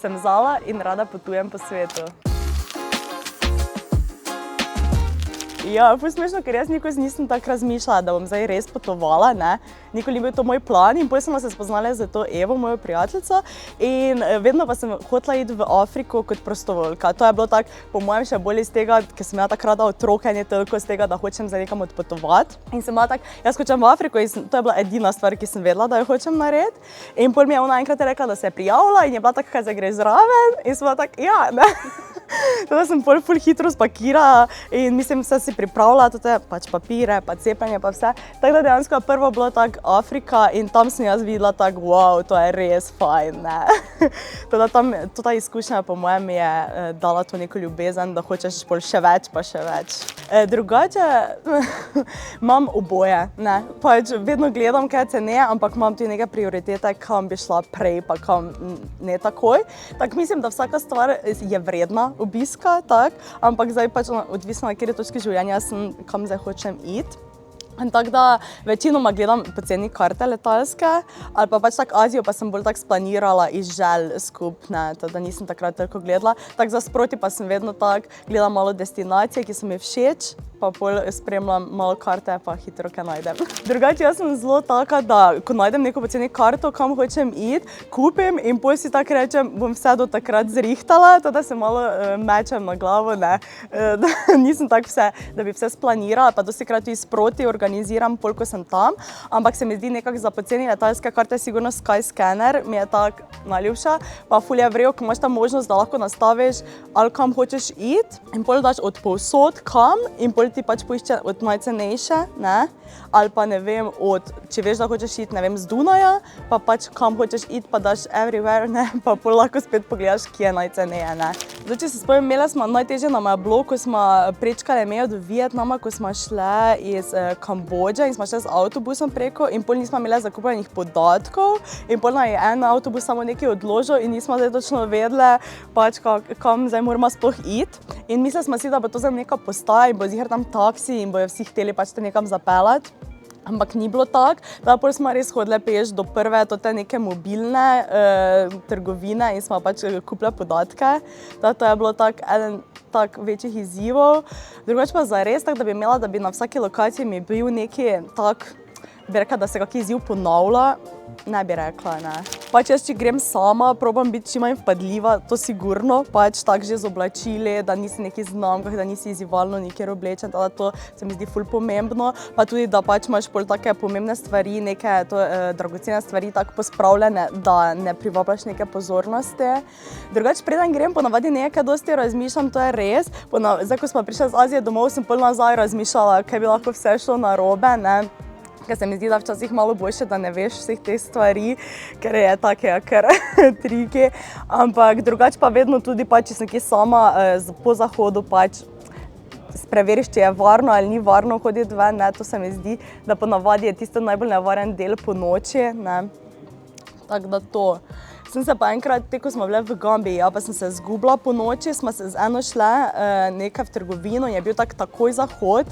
sem vzala in rada potujem po svetu. Ja, ful smešno, ker jaz nikoli nisem tako razmišljala, da bom zdaj res potovala, ne. Nikoli ni bil to moj plan in potem smo se spoznali z to Evo, mojo prijateljico, in vedno pa sem hotela iti v Afriko kot prostovoljka. To je bilo tako, po mojem, še bolj iz tega, ker sem imela tako rada otroke, ne toliko iz tega, da hočem zdaj nekam odpotovati. In sem bila tako, jaz hočem v Afriko in to je bila edina stvar, ki sem vedela, da jo hočem narediti. In potem mi je ona enkrat rekla, da se je prijavila in je bila tako, kaj zdaj greš zraven, in sem bila tako, ja, ne. Tako sem ful hitro spakirala in mislim, vse si pripravila, tudi pač papire, pa cepljenje, pa vse. Tako da dejansko prvo bilo tako Afrika in tam sem jaz videla tako, wow, to je res fajn, ne. Teda tam, ta izkušnja po mojem mi je dala to neko ljubezen, da hočeš pol še več, pa še več. Drugače imam oboje, ne. Pač vedno gledam, kaj je ceneje, ampak imam tudi neke prioritete, kam bi šla prej, pa kam ne takoj. Tako mislim, da vsaka stvar je vredna obiska, tak, ampak zdaj pač odvisno, na kateri točki življenja sem, kam zdaj hočem iti. Tako da večinoma gledam poceni karte letalske, ali pa pač tako Azijo pa sem bolj tako splanirala iz želj skupne, da nisem takrat toliko gledala. Tako za sproti pa sem vedno tako gledala malo destinacije, ki so mi všeč, pa pol spremljam malo karte, pa hitro kaj najdem. Drugače jaz sem zelo taka, da ko najdem neko poceni karto, kam hočem iti, kupim in pol si tako rečem, bom vse do takrat zrihtala, to da se malo mečem na glavo, ne. Nisem tako vse, da bi vse splanirala, pa dostikrat tudi sproti organiziram, pol ko sem tam, ampak se mi zdi nekako za poceni letalske karte sigurno Skyscanner, mi je tako najljubša, pa ful je v redu, ko imaš tam možnost, da lahko nastaviš, ali kam hočeš iti in pol daš od povsod kam in pol ti pač poišče od najcenejše, ne, ali pa ne vem, če veš, da hočeš iti, ne vem, z Dunaja, pa pač kam hočeš iti, pa daš everywhere, ne, pa pol lahko spet pogledaš, kje je najceneje, ne. Zdaj, če se spomnim, imela smo najtežje nama je bilo, ko smo prečkali mejo do Vietnama, ko smo šle iz Kambodže in smo šli z avtobusom preko in pol nismo imeli zakupljenih podatkov in pol nam je en avtobus samo nekaj odložil in nismo zdaj točno vedeli, pač kam zdaj moramo sploh iti. In mislili smo si, da bo to zdaj neka postaja in bo ziher tam taksi in bojo vsi hteli pač te nekam zapeljati. Ampak ni bilo tako, da pol smo res hodile peš do prve tote neke mobilne trgovine in smo pač kupile podatke. To je bilo tako eden tak večjih izzivov. Drugače pa zares tako, da bi imela, da bi na vsaki lokaciji mi bil neki tak, bi rekla, da se kak izziv ponavlja, ne bi rekla, ne. Pač jaz, če grem sama, probam biti čim manj vpadljiva, to sigurno, pač tako že z oblačili, da nisi neki znamkah, da nisi izzivalno nikjer oblečen, da to se mi zdi ful pomembno, pa tudi, da pač imaš pol take pomembne stvari, neke dragocene stvari tako pospravljene, da ne privabljaš neke pozornosti. Drugače, preden grem, ponavadi nekaj dosti razmišljam, to je res. Zdaj, ko smo prišli z Azije domov, sem pol nazaj razmišljala, kaj bi lahko vse šlo narobe, ne. Ker se mi zdi, da včasih malo boljše, da ne veš vseh teh stvari, ker je take kar triki. Ampak drugače pa vedno tudi pač, če sem kje sama po zahodu, pač preveriš, če je varno ali ni varno hoditi ven, ne, to se mi zdi, da ponavadi je tisto najbolj nevaren del ponoči, ne. Tako da to. Sem se pa enkrat, ko smo bile v Gambiji, pa sem se zgubila ponoči, smo se z eno šle nekaj v trgovino in je bil takoj zahod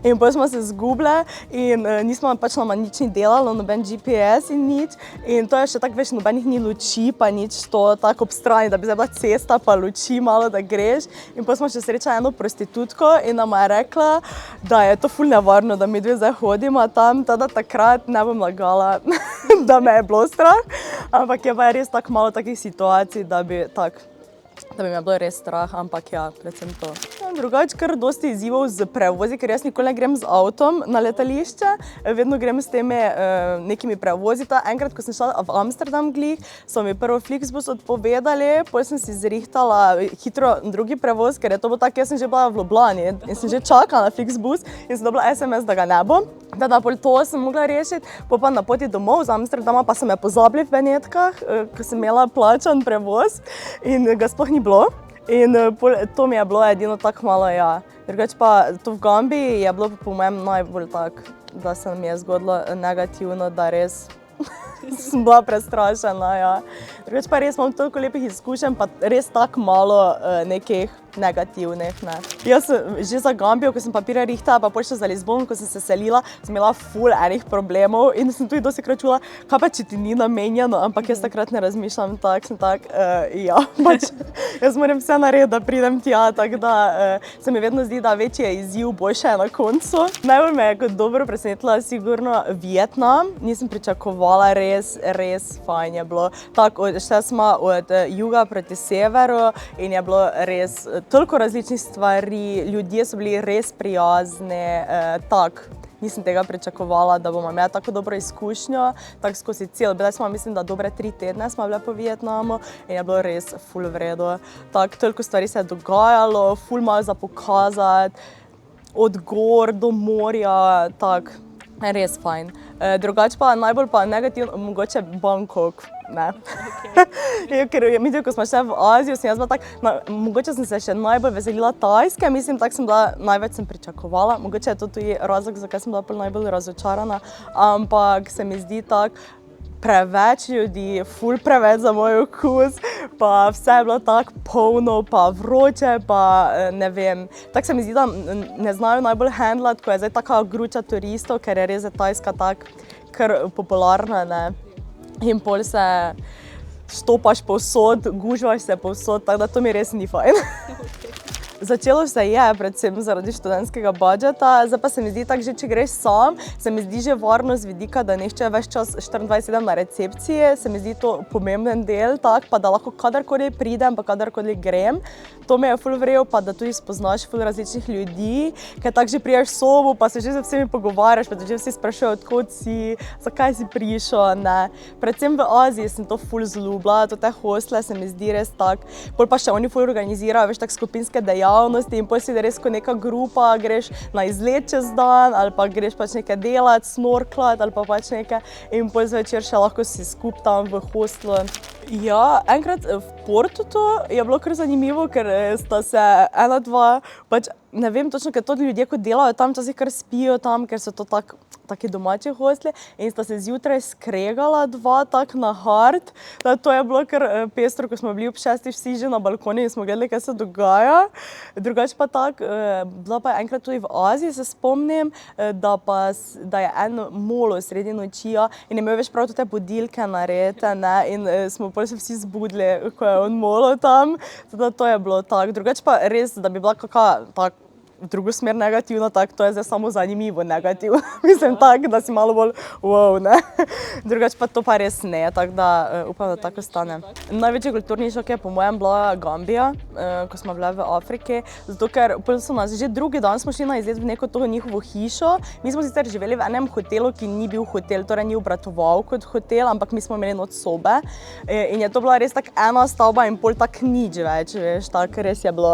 in potem smo se zgubile in nismo pač nama nič ni delalo, noben GPS in nič in to je še tako, veš, nobenih ni luči pa nič to tako ob strani, da bi zdaj bila cesta pa luči malo, da greš in potem smo še srečali eno prostitutko in nama je rekla, da je to ful nevarno, da mi dve zdaj hodimo tam, tada takrat ne bom lagala, da me je bilo strah, ampak je pa res tako malo takih situacij, da bi me bilo res strah, ampak ja, predvsem to. Drugače kar dosti izzivov z prevozi, ker jaz nikoli ne grem z avtom na letališče, vedno grem s temi nekimi prevozi. Enkrat, ko sem šla v Amsterdam glih, so mi prvo Flixbus odpovedali, potem sem si zrihtala hitro drugi prevoz, ker je to bilo tako, jaz sem že bila v Ljubljani in sem že čakala na Flixbus in sem dobila SMS, da ga ne bom. Da pol to sem mogla rešiti, pa na poti domov z Amsterdama pa so me pozabili v Benetkah, ko sem imela plačan prevoz in ga sploh ni bilo. In to mi je bilo edino tako malo, ja. Drugače pa to v Gambiji je bilo po mojem najbolj tako, da se mi je zgodilo negativno, da res sem bila prestrašena, ja. Drugače pa res imam toliko lepih izkušenj, pa res tako malo nekih negativnih, ne. Jaz sem že za Gambijo, ko sem papirje rihtala, pa pol še za Lizbon, ko sem se selila, sem imela ful enih problemov in sem tudi dostikrat čula, kaj pa če ti ni namenjeno, ampak jaz takrat ne razmišljam tako, sem tako, ja, pač jaz moram vse narediti, da pridem tja, tako da se mi vedno zdi, da večji je izziv, boljše je na koncu. Najbolj me je kot dobro presenetila sigurno Vietnam, nisem pričakovala, res fajn je bilo. Tako, šli smo od juga proti severu in je bilo res toliko različnih stvari, ljudje so bili res prijazni, tako. Nisem tega pričakovala, da bomo imeli tako dobro izkušnjo, tako skozi bile smo, mislim, da dobre 3 tedne smo bile po Vietnamu in je bilo res ful v redu. Tako, toliko stvari se je dogajalo, ful malo za pokazati, od gor do morja, tako, res fajn. Drugače pa najbolj pa negativno, mogoče Bangkok, ne. Ker mislim, ko smo šli v Azijo, sem jaz bila tako, mogoče sem se še najbolj veselila Tajske, mislim, tako sem bila, največ sem pričakovala, mogoče je to tudi razlog, zakaj sem bila najbolj razočarana, ampak se mi zdi tako, preveč ljudi, ful preveč za moj okus, pa vse je bilo tako polno, pa vroče, pa ne vem. Tako se mi zdi, da ne znajo najbolj handlati, ko je zdaj taka gruča turistov, ker je res Tajska tako kar popularna, ne. In pol se štopaš povsod, gužvaš se povsod, tako da to mi res ni fajn. Začelo se je predvsem zaradi študentskega budžeta, zdaj pa se mi zdi tako, že če greš sam, se mi zdi že varno z vidika, da nihče ves čas 24/7 na recepciji, se mi zdi to pomemben del, tak, pa da lahko kadarkoli pridem, pa kadarkoli grem. To me je ful vrel, pa da tudi spoznaš ful različnih ljudi, ker tako že priješ v sobo, pa se že z vsemi pogovarjaš, pa te že vsi sprašujejo, od kod si, zakaj si prišel, ne. Predvsem v Aziji sem to ful zljubila, te hostle se mi zdi res tak, pol pa še oni ful organizirajo, veš, tak skupinske dejavnosti in pol si res kot neka grupa, greš na izlet čez dan ali pa greš pač nekaj delati, snorklat ali pa pač nekaj in pol zvečer še lahko si skupaj tam v hostlu. Ja, enkrat v Portutu je bilo kar zanimivo, ker sta se ena, dva, pač ne vem točno, ker to ljudje, ko delajo tam, včasih kar spijo tam, ker so to taki domači hostli in sta se zjutraj skregala dva tako na hard. To je bilo kar pestro, ko smo bili ob 6 vsi že na balkoni in smo gledali, kaj se dogaja. Drugače pa tako, bila pa enkrat tudi v Aziji, se spomnim, da je en molo sredi noči in je imel veš prav te budilke narejene, ne, in smo pol se vsi zbudili, ko je on molo tam. Teda to je bilo tako. Drugače pa res, da bi bila kakšna tako v drugo smer negativna, tako to je zdaj samo zanimivo negativno. Mislim tako, da si malo bolj wow, ne. Drugače pa to pa res ne, tako da upam, da tako ostane. Največji kulturni šok je po mojem bila Gambija, ko smo bile v Afriki, zato ker pol so nas že drugi dan smo šli na izlet v neko to njihovo hišo. Mi smo sicer živeli v enem hotelu, ki ni bil hotel, torej ni obratoval kot hotel, ampak mi smo imeli noč sobe in je to bila res tako ena stavba in pol tako nič več, veš, tako res je bilo.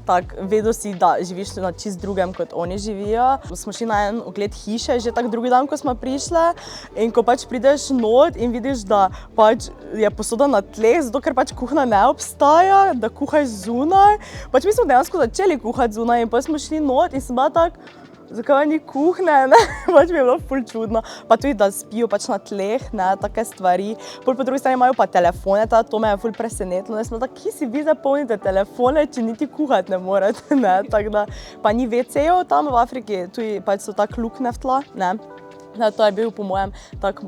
Tako, vedel si, da živiš na čist drugem, kot oni živijo. Smo šli na en ogled hiše, že tak drugi dan, ko smo prišli in ko pač prideš not in vidiš, da pač je posoda na tleh, zato ker pač kuhna ne obstaja, da kuhaš zunaj. Pač mi smo dejansko začeli kuhati zunaj in potem smo šli not in sem bila tak, zakaj ni kuhne, ne, pač mi je bilo ful čudno. Pa tudi, da spijo pač na tleh, ne, take stvari. Pol po drugi strani imajo pa telefone, to me je ful presenetilo. Jaz sem bila tak, kje si vi zapolnite telefone, če niti kuhati ne morete, ne, tako da. Pa ni WC-jev tam v Afriki, tudi pač so tako luknje v tla, ne. To je bil po mojem tak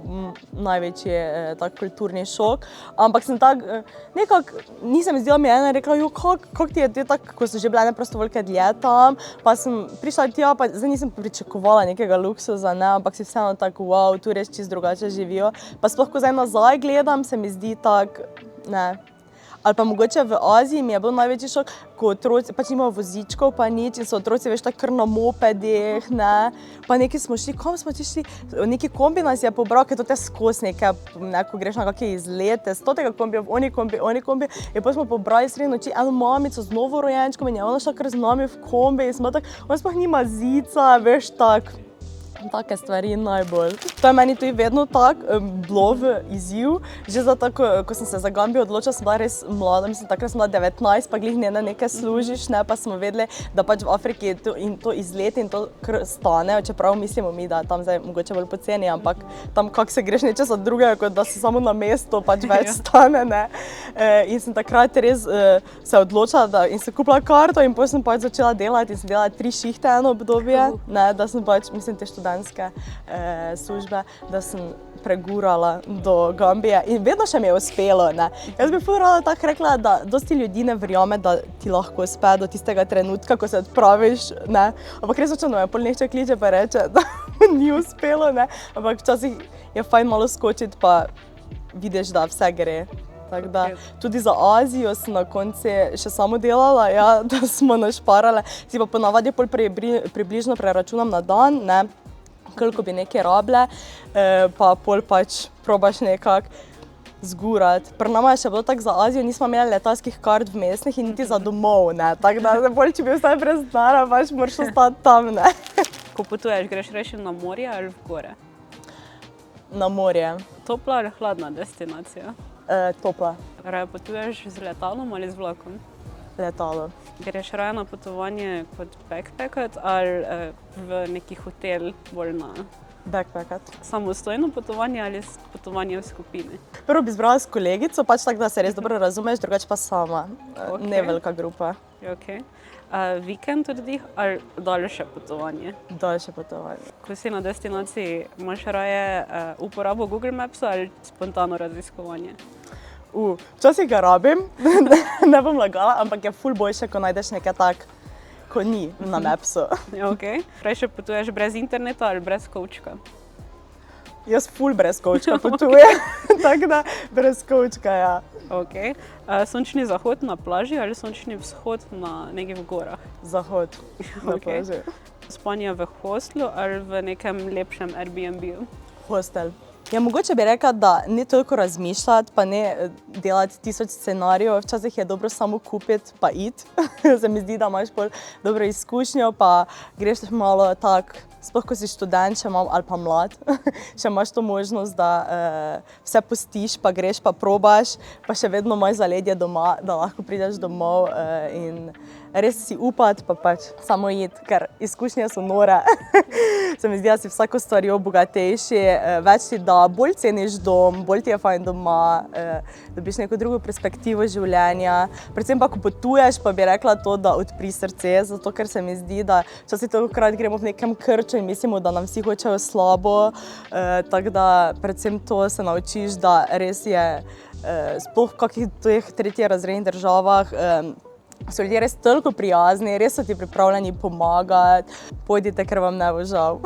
največji tak kulturni šok, ampak sem tako nekako, nisem zdela mi ena rekla, jo, kako ti je te tako, ko so že bile ene prostovoljke dlje tam, pa sem prišla tja, pa zdaj nisem pričakovala nekega luksuza, ne, ampak si vseeno tako, wow, tu res čisto drugače živijo, pa sploh, ko zdaj nazaj gledam, se mi zdi tako, ne. Ali pa mogoče v Aziji mi je bil največji šok, ko otroci pač nimajo vozičkov pa nič in so otroci veš tako kar na mopedih, ne. Pa nekaj smo šli, kam smo ti šli, neki kombi nas je pobral, ker to te skozi nekaj, ko greš na kakšne izlete, s tega kombija, oni kombi in potem smo pobrali sredi noči eno mamico z novorojenčkom in je ona šla kar z nami v kombi in smo tako, ona sploh nima zica, veš, tako. Take stvari najbolj. To je meni tudi vedno tako bilo v izziv. Že za tako, ko sem se za Gambijo odločila, sem bila res mlada, mislim, takrat sem bila 19, pa glih ne nekaj služiš, ne, pa smo vedeli, da pač v Afriki to izlet in to stane, čeprav mislimo mi, da je tam zdaj mogoče bolj poceni, ampak tam kak se greš nečesa drugega, kot da si samo na mestu, pač več stane, ne. In sem takrat res se odločila in sem kupila karto in potem sem pač začela delati in sem delala 3 šihte eno obdobje, ne, da sem pač, mislim, te študentske službe, da sem pregurala do Gambije in vedno še mi je uspelo, ne. Jaz bi ful rada tako rekla, da dosti ljudi ne verjame, da ti lahko uspe do tistega trenutka, ko se odpraviš, ne. Ampak res očitno me pol nihče kliče pa reče, da ni uspelo, ne. Ampak včasih je fajn malo skočiti pa vidiš, da vse gre. Tako da tudi za Azijo sem na koncu še samo delala, ja, da smo našparale. Si pa ponavadi pol približno preračunam na dan, ne, koliko bi nekaj rabile, pa pol pač probaš nekako zgurati. Pri nama je še bilo tako za Azijo, nismo imeli letalskih kart vmesnih in niti za domov, ne. Tako da pol, če bi vsaj brez denarja, pač moraš ostati tam, ne. Ko potuješ, greš rešiti na morje ali v gore? Na morje. Topla ali hladna destinacija? Topla. Raje potuješ z letalom ali z vlakom? Letalo. Greš raje na potovanje kot backpackat ali v neki hotel bolj na Backpackat. samostojno potovanje ali potovanje v skupini? Prvo bi zbrala s kolegico, pač tako, da se res dobro razumeš, drugače pa sama. Okej. Ne velika grupa. Okay. Vikend oddih ali daljše potovanje? Daljše potovanje. Ko si na destinaciji, imaš raje uporabo Google Mapsa ali spontano raziskovanje? Včasih ga rabim, ne bom lagala, ampak je ful boljše, ko najdeš nekaj tak, ko ni na Mapsu. Okay. Rajše potuješ brez interneta ali brez kovčka? Jaz ful brez kovčka potujem, tako da brez kovčka, ja. Okay. Sončni zahod na plaži ali sončni vzhod na nekaj v gorah? Zahod na Okay. plaži. Spanje v hostlu ali v nekem lepšem Airbnb-u? Hostel. Ja, mogoče bi rekla, da ne toliko razmišljati, pa ne delati 1000 scenarijev, včasih je dobro samo kupiti pa iti. Se mi zdi, da imaš bolj dobro izkušnjo, pa greš malo tako, sploh ko si študent ali pa mlad, še imaš to možnost, da vse pustiš, pa greš, pa probaš, pa še vedno imaš zaledje doma, da lahko prideš domov in res si upati, pa pač samo iti, ker izkušnje so nore. Se mi zdi, da si vsako stvarjo bogatejši, več ti da, bolj ceniš dom, bolj ti je fajn doma, dobiš neko drugo perspektivo življenja. Predvsem pa, ko potuješ, pa bi rekla to, da odpri srce, zato ker se mi zdi, da včasih tolikokrat gremo v nekem krču in mislimo, da nam vsi hočejo slabo, tako da predvsem to se naučiš, da res je, sploh v kakih teh tretjerazrednih državah, so ljudje res toliko prijazni, res so ti pripravljeni pomagati. Pojdite, ker vam ne bo žal.